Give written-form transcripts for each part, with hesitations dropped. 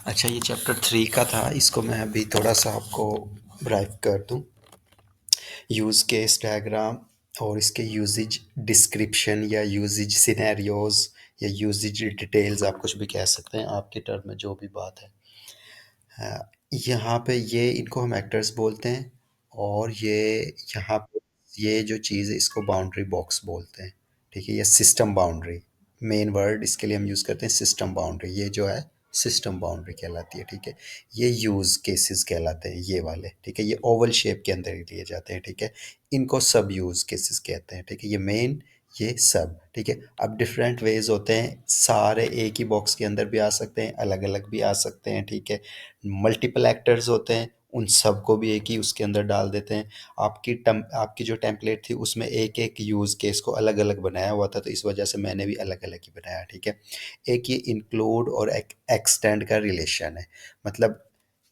अच्छा, ये चैप्टर 3 का था। इसको मैं अभी थोड़ा सा आपको ब्राइफ कर दूं। यूज़ केस डायग्राम और इसके यूजेज डिस्क्रिप्शन या यूजेज सिनेरियोज या यूजेज डिटेल्स, आप कुछ भी कह सकते हैं आपके टर्म में जो भी बात है। यहाँ पे ये इनको हम एक्टर्स बोलते हैं। और ये यहाँ पे ये जो चीज़ है इसको बाउंड्री बॉक्स बोलते हैं। ठीक है, ये सिस्टम बाउंड्री, मेन वर्ड इसके लिए हम यूज़ करते हैं सिस्टम बाउंड्री। ये जो है सिस्टम बाउंड्री कहलाती है। ठीक है, ये यूज़ केसेस कहलाते हैं ये वाले। ठीक है, ये ओवल शेप के अंदर ही लिए जाते हैं। ठीक है, इनको सब यूज़ केसेस कहते हैं। ठीक है, ये मेन, ये सब। ठीक है, अब डिफरेंट वेज होते हैं, सारे एक ही बॉक्स के अंदर भी आ सकते हैं, अलग अलग भी आ सकते हैं। ठीक है, मल्टीपल एक्टर्स होते हैं, उन सबको भी एक ही उसके अंदर डाल देते हैं। आपकी जो टेम्पलेट थी उसमें एक एक यूज़ केस को अलग अलग बनाया हुआ था, तो इस वजह से मैंने भी अलग अलग ही बनाया। ठीक है, एक ये इंक्लूड और एक्सटेंड का रिलेशन है। मतलब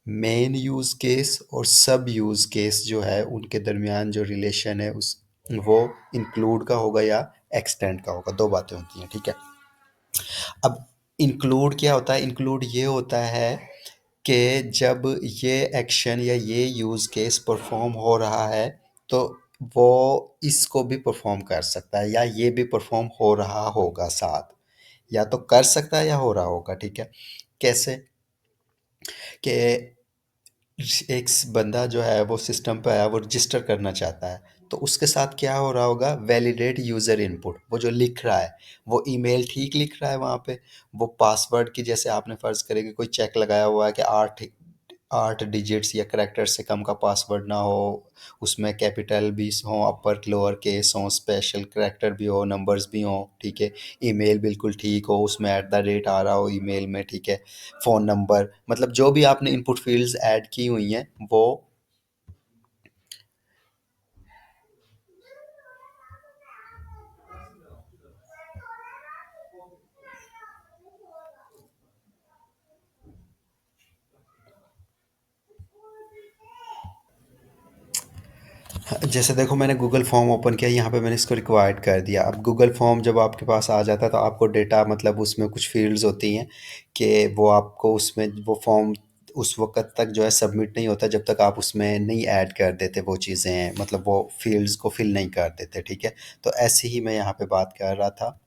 मेन यूज़ केस और सब यूज़ केस जो है उनके दरमियान जो रिलेशन है उस वो इंक्लूड का होगा या एक्सटेंड का होगा, दो बातें होती हैं। ठीक है, अब इंक्लूड क्या होता है? इंक्लूड ये होता है कि जब ये एक्शन या ये यूज़ केस परफॉर्म हो रहा है तो वो इसको भी परफॉर्म कर सकता है, या ये भी परफॉर्म हो रहा होगा साथ, या तो कर सकता है या हो रहा होगा। ठीक है, कैसे कि एक बंदा जो है वो सिस्टम पे आया, वो रजिस्टर करना चाहता है, तो उसके साथ क्या हो रहा होगा? Validate user input. वो जो लिख रहा है वो ईमेल ठीक लिख रहा है वहाँ पे। वो पासवर्ड की, जैसे आपने फ़र्ज़ करें कि कोई चेक लगाया हुआ है कि 8 डिजिट्स या करैक्टर से कम का पासवर्ड ना हो, उसमें कैपिटल भी हो, अपर लोअर केस हो, स्पेशल करैक्टर भी हो, नंबर्स भी हो। ठीक है, ईमेल बिल्कुल ठीक हो, उसमें @ आ रहा हो ईमेल में। ठीक है, फ़ोन नंबर, मतलब जो भी आपने इनपुट फील्ड्स ऐड की हुई हैं वो। जैसे देखो, मैंने गूगल फॉर्म ओपन किया, यहाँ पे मैंने इसको रिक्वायर्ड कर दिया। अब गूगल फॉर्म जब आपके पास आ जाता है तो आपको डेटा, मतलब उसमें कुछ फील्ड्स होती हैं कि वो आपको उसमें वो फॉर्म उस वक्त तक जो है सबमिट नहीं होता जब तक आप उसमें नहीं ऐड कर देते वो चीज़ें, मतलब वो फील्ड्स को फिल नहीं कर देते। ठीक है, तो ऐसे ही मैं यहाँ पे बात कर रहा था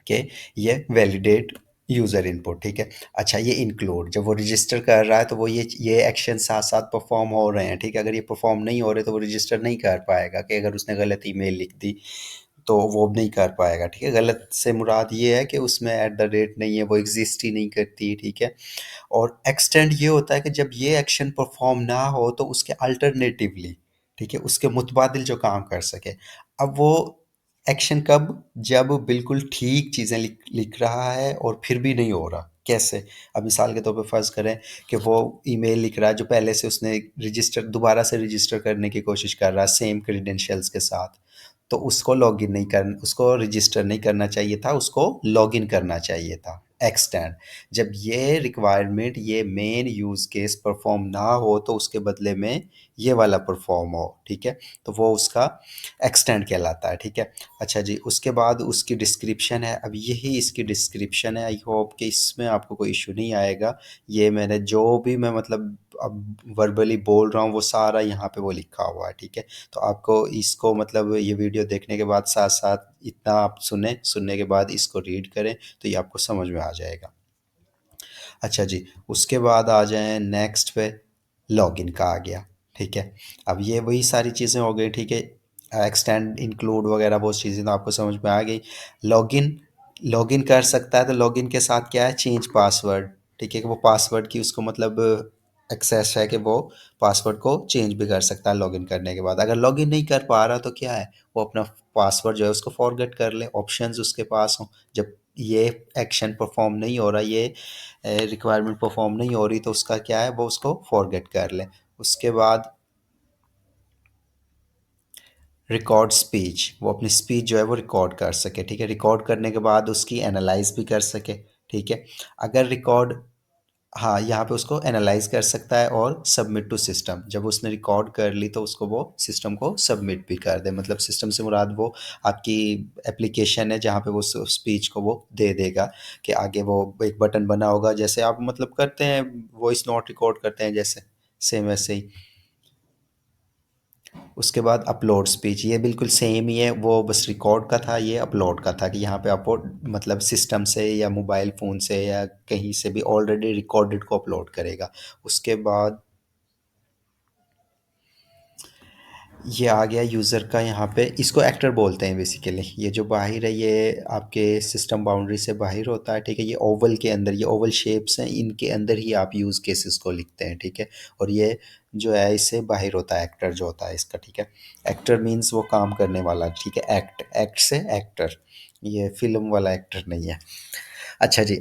कि ये वैलिडेट यूज़र इनपुट। ठीक है, अच्छा, ये इंक्लूड जब वो रजिस्टर कर रहा है तो वो ये एक्शन साथ साथ परफॉर्म हो रहे हैं। ठीक है, अगर ये परफॉर्म नहीं हो रहे तो वो रजिस्टर नहीं कर पाएगा, कि अगर उसने गलत ईमेल लिख दी तो वो नहीं कर पाएगा। ठीक है, गलत से मुराद ये है कि उसमें @ नहीं है, वो एग्जिस्ट ही नहीं करती। ठीक है, और एक्सटेंड ये होता है कि जब ये एक्शन परफॉर्म ना हो तो उसके अल्टरनेटिवली, ठीक है, उसके मुतबादिल जो काम कर सके। अब वो एक्शन कब? जब बिल्कुल ठीक चीज़ें लिख रहा है और फिर भी नहीं हो रहा। कैसे? अब मिसाल के तौर पे फ़र्ज़ करें कि वो ईमेल लिख रहा है जो पहले से उसने रजिस्टर दोबारा से रजिस्टर करने की कोशिश कर रहा है सेम क्रेडेंशियल्स के साथ। तो उसको रजिस्टर नहीं करना चाहिए था, उसको लॉगिन करना चाहिए था। एक्सटेंड, जब ये रिक्वायरमेंट, ये मेन यूज़ केस परफॉर्म ना हो तो उसके बदले में ये वाला परफॉर्म हो। ठीक है, तो वो उसका एक्सटेंड कहलाता है। ठीक है, अच्छा जी, उसके बाद उसकी डिस्क्रिप्शन है। अब यही इसकी डिस्क्रिप्शन है। आई होप कि इसमें आपको कोई इशू नहीं आएगा। ये मैंने जो भी मैं मतलब अब वर्बली बोल रहा हूँ वो सारा यहाँ पे वो लिखा हुआ है। ठीक है, तो आपको इसको मतलब ये वीडियो देखने के बाद साथ साथ इतना आप सुनने के बाद इसको रीड करें तो ये आपको समझ में आ जाएगा। अच्छा जी, उसके बाद आ जाएँ नेक्स्ट पे, लॉगिन का आ गया। ठीक है, अब ये वही सारी चीज़ें हो गई। ठीक है, एक्सटेंड, इंक्लूड वगैरह बहुत चीज़ें तो आपको समझ में आ गई। लॉगिन, लॉगिन कर सकता है तो लॉगिन के साथ क्या है? Change password. ठीक है, कि वो पासवर्ड की उसको मतलब एक्सेस है कि वो पासवर्ड को चेंज भी कर सकता है लॉगिन करने के बाद। अगर लॉगिन नहीं कर पा रहा तो क्या है? वो अपना पासवर्ड जो है उसको फॉरगेट कर ले, ऑप्शंस उसके पास हों। जब ये एक्शन परफॉर्म नहीं हो रहा, ये रिक्वायरमेंट परफॉर्म नहीं हो रही, तो उसका क्या है? वो उसको फॉरगेट कर ले। उसके बाद रिकॉर्ड स्पीच, वो अपनी स्पीच जो है वो रिकॉर्ड कर सके। ठीक है, रिकॉर्ड करने के बाद उसकी एनालाइज भी कर सके। ठीक है, अगर रिकॉर्ड हाँ, यहाँ पे उसको एनालाइज़ कर सकता है और सबमिट टू सिस्टम। जब उसने रिकॉर्ड कर ली तो उसको वो सिस्टम को सबमिट भी कर दे। मतलब सिस्टम से मुराद वो आपकी एप्लीकेशन है जहाँ पे वो स्पीच को वो दे देगा कि आगे वो एक बटन बना होगा, जैसे आप मतलब करते हैं वॉइस नोट रिकॉर्ड करते हैं जैसे, सेम वैसे ही। उसके बाद अपलोड स्पीच, ये बिल्कुल सेम ही है, वो बस रिकॉर्ड का था, ये अपलोड का था कि यहाँ पे आपको मतलब सिस्टम से या मोबाइल फ़ोन से या कहीं से भी ऑलरेडी रिकॉर्डेड को अपलोड करेगा। उसके बाद ये आ गया यूज़र का, यहाँ पे इसको एक्टर बोलते हैं बेसिकली। ये जो बाहर है ये आपके सिस्टम बाउंड्री से बाहर होता है, ठीक है। ये ओवल के अंदर, ये ओवल शेप्स हैं, इनके अंदर ही आप यूज़ केसेस को लिखते हैं, ठीक है। और ये जो है इससे बाहर होता है एक्टर जो होता है इसका, ठीक है। एक्टर मीन्स वो काम करने वाला, ठीक है। एक्ट, एक्ट से एक्टर, ये फिल्म वाला एक्टर नहीं है। अच्छा जी।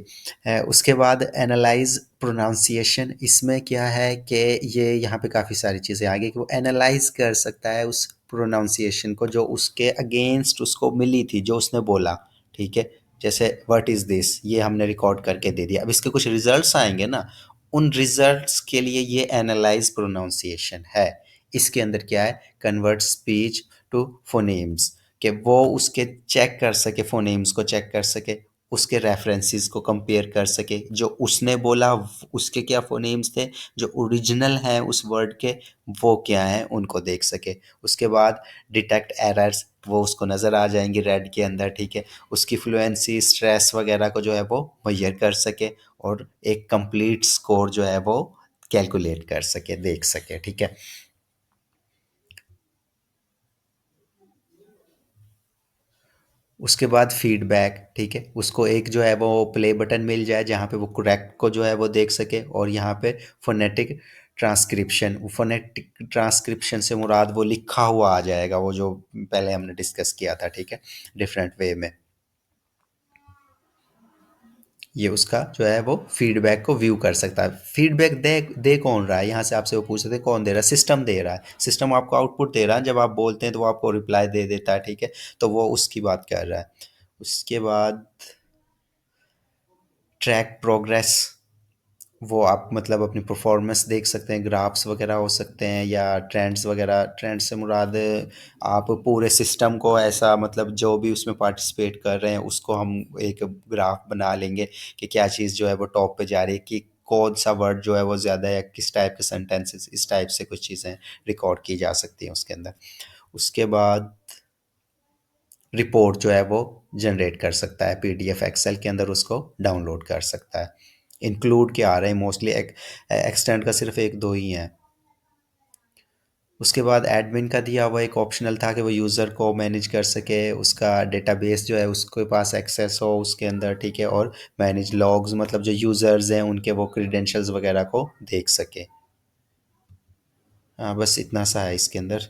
उसके बाद एनालाइज़ प्रोनाउंसिएशन, इसमें क्या है कि ये यहाँ पे काफ़ी सारी चीज़ें आ गई कि वो एनालाइज़ कर सकता है उस प्रोनाउंसिएशन को जो उसके अगेंस्ट उसको मिली थी, जो उसने बोला, ठीक है। जैसे व्हाट इज़ दिस, ये हमने रिकॉर्ड करके दे दिया, अब इसके कुछ रिजल्ट्स आएंगे ना, उन रिजल्ट्स के लिए ये एनालाइज प्रोनाउंसिएशन है। इसके अंदर क्या है, कन्वर्ट स्पीच टू फोनेम्स, कि वो उसके चेक कर सके, फोनेम्स को चेक कर सके, उसके रेफरेंसेस को कंपेयर कर सके, जो उसने बोला उसके क्या फोनेम्स थे, जो ओरिजिनल हैं उस वर्ड के वो क्या हैं उनको देख सके। उसके बाद डिटेक्ट एरर्स, वो उसको नज़र आ जाएंगे रेड के अंदर, ठीक है। उसकी फ्लुएंसी, स्ट्रेस वगैरह को जो है वो मेजर कर सके, और एक कंप्लीट स्कोर जो है वो कैलकुलेट कर सके, देख सके, ठीक है। उसके बाद फीडबैक, ठीक है। उसको एक जो है वो प्ले बटन मिल जाए जहाँ पे वो करेक्ट को जो है वो देख सके, और यहाँ पे फोनेटिक ट्रांसक्रिप्शन, फोनेटिक ट्रांसक्रिप्शन से मुराद वो लिखा हुआ आ जाएगा, वो जो पहले हमने डिस्कस किया था, ठीक है, डिफरेंट वे में। ये उसका जो है वो फीडबैक को व्यू कर सकता है। फीडबैक दे दे कौन रहा है, यहाँ से आपसे वो पूछ सकते हैं कौन दे रहा है, सिस्टम दे रहा है। सिस्टम आपको आउटपुट दे रहा है, जब आप बोलते हैं तो वो आपको रिप्लाई दे देता है, ठीक है। तो वो उसकी बात कर रहा है। उसके बाद ट्रैक प्रोग्रेस, वो आप मतलब अपनी परफॉर्मेंस देख सकते हैं, ग्राफ्स वगैरह हो सकते हैं या ट्रेंड्स वगैरह। ट्रेंड से मुराद आप पूरे सिस्टम को ऐसा, मतलब जो भी उसमें पार्टिसिपेट कर रहे हैं उसको हम एक ग्राफ बना लेंगे कि क्या चीज़ जो है वो टॉप पे जा रही है, कि कौन सा वर्ड जो है वो ज़्यादा है, किस टाइप के सेंटेंसेस, इस टाइप से कुछ चीज़ें रिकॉर्ड की जा सकती हैं उसके अंदर। उसके बाद रिपोर्ट जो है वो जनरेट कर सकता है, पीडीएफ एक्सेल के अंदर उसको डाउनलोड कर सकता है। इंक्लूड के आ रहे हैं मोस्टली, एक्सटेंड का सिर्फ एक दो ही हैं। उसके बाद एडमिन का दिया हुआ एक ऑप्शनल था कि वो यूज़र को मैनेज कर सके, उसका डेटाबेस जो है उसके पास एक्सेस हो उसके अंदर, ठीक है। और मैनेज लॉग्स, मतलब जो यूज़र्स हैं उनके वो क्रीडेंशियल्स वगैरह को देख सके। हाँ, बस इतना सा है इसके अंदर।